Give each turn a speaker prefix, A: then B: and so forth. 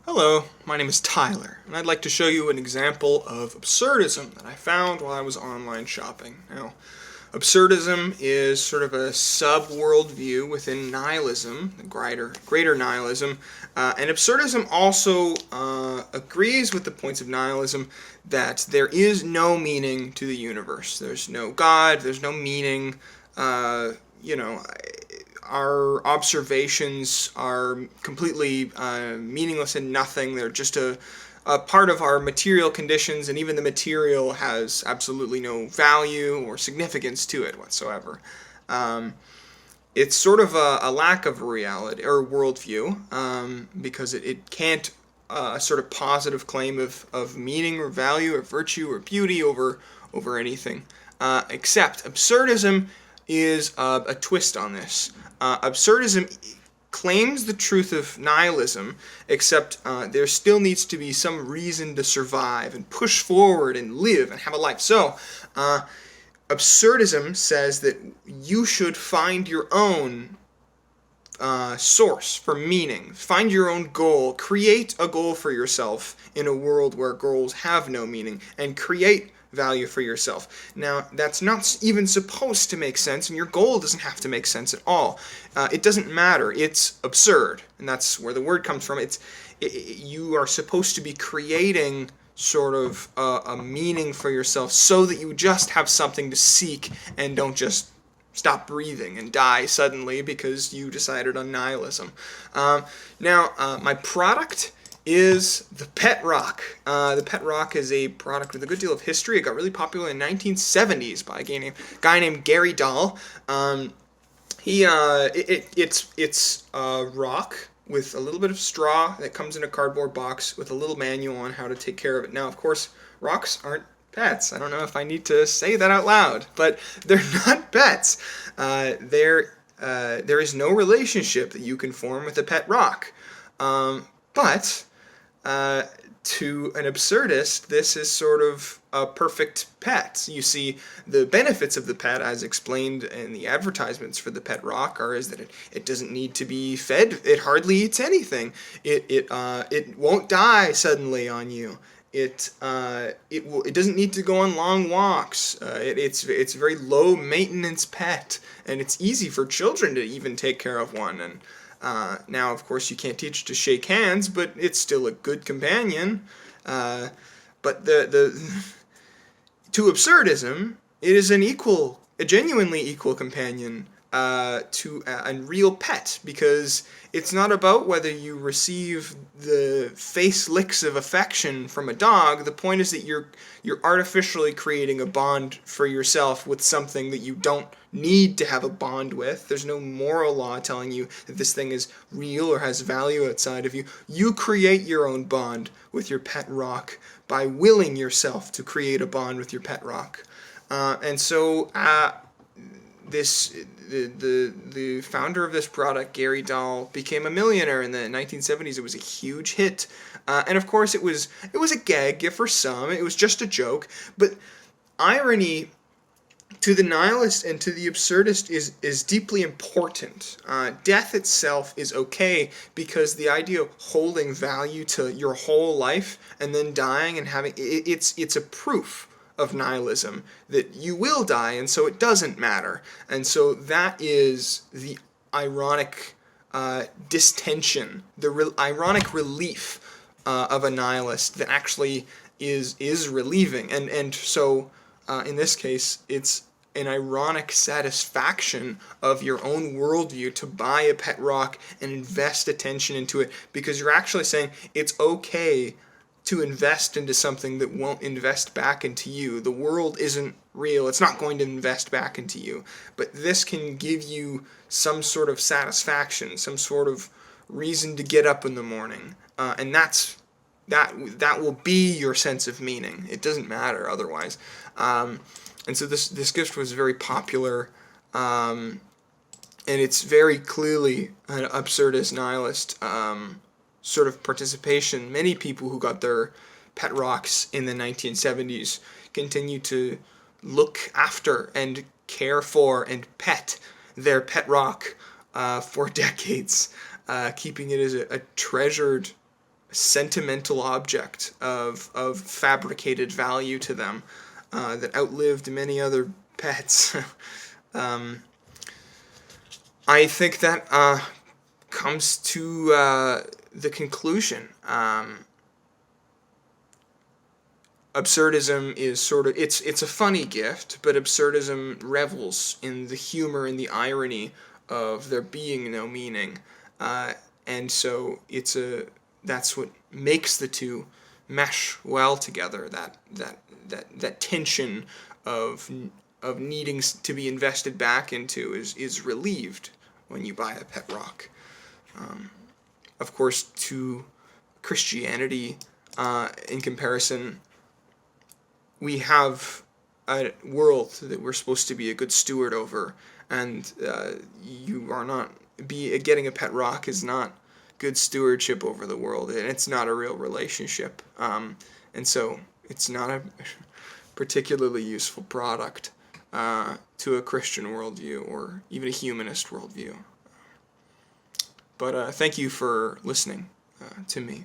A: Hello, my name is Tyler, and I'd like to show you an example of absurdism that I found while I was online shopping. Now, absurdism is sort of a sub-worldview within nihilism, the greater nihilism, and absurdism also agrees with the points of nihilism that there is no meaning to the universe. There's no God, there's no meaning, you know, our observations are completely meaningless and nothing. They're just a part of our material conditions, and even the material has absolutely no value or significance to it whatsoever. Um, it's sort of a lack of reality or worldview because it can't sort of positive claim of meaning or value or virtue or beauty over anything. Except absurdism is a twist on this. Absurdism claims the truth of nihilism, except there still needs to be some reason to survive and push forward and live and have a life. So, absurdism says that you should find your own source for meaning. Find your own goal. Create a goal for yourself in a world where goals have no meaning, and create value for yourself. Now, that's not even supposed to make sense, and your goal doesn't have to make sense at all. It doesn't matter. It's absurd, and that's where the word comes from. You are supposed to be creating sort of a meaning for yourself so that you just have something to seek and don't just stop breathing and die suddenly because you decided on nihilism. My product is the Pet Rock. The Pet Rock is a product with a good deal of history. It got really popular in the 1970s by a guy named Gary Dahl. It's a rock with a little bit of straw that comes in a cardboard box with a little manual on how to take care of it. Now, of course, rocks aren't pets. I don't know if I need to say that out loud, but they're not pets. There is no relationship that you can form with a pet rock. But to an absurdist, this is sort of a perfect pet. You see, the benefits of the pet, as explained in the advertisements for the pet rock, is that it doesn't need to be fed. It hardly eats anything. It won't die suddenly on you. It doesn't need to go on long walks. It's a very low maintenance pet, and it's easy for children to even take care of one. And now, of course, you can't teach it to shake hands, but it's still a good companion. But to absurdism, it is a genuinely equal companion to a real pet, because it's not about whether you receive the face licks of affection from a dog. The point is that you're artificially creating a bond for yourself with something that you don't need to have a bond with. There's no moral law telling you that this thing is real or has value outside of you. You create your own bond with your pet rock by willing yourself to create a bond with your pet rock. The founder of this product, Gary Dahl, became a millionaire in the 1970s. It was a huge hit, and of course it was a gag for some. It was just a joke, but irony to the nihilist and to the absurdist is deeply important. Death itself is okay, because the idea of holding value to your whole life and then dying and having it's a proof of nihilism that you will die, and so it doesn't matter. And so that is the ironic distension, the ironic relief of a nihilist that actually is relieving. And so in this case, it's an ironic satisfaction of your own worldview to buy a pet rock and invest attention into it, because you're actually saying it's okay to invest into something that won't invest back into you. The world isn't real. It's not going to invest back into you. But this can give you some sort of satisfaction, some sort of reason to get up in the morning. And that will be your sense of meaning. It doesn't matter otherwise. And so this gift was very popular, and it's very clearly an absurdist nihilist sort of participation. Many people who got their pet rocks in the 1970s continue to look after and care for and pet their pet rock for decades, keeping it as a treasured sentimental object of fabricated value to them that outlived many other pets. I think that comes to the conclusion. Absurdism is sort of, it's a funny gift, but absurdism revels in the humor and the irony of there being no meaning, and so that's what makes the two mesh well together. That tension of needing to be invested back into is relieved when you buy a pet rock. Of course, to Christianity, in comparison, we have a world that we're supposed to be a good steward over, and you are not getting a pet rock is not good stewardship over the world, and it's not a real relationship, and so it's not a particularly useful product to a Christian worldview or even a humanist worldview. But thank you for listening to me.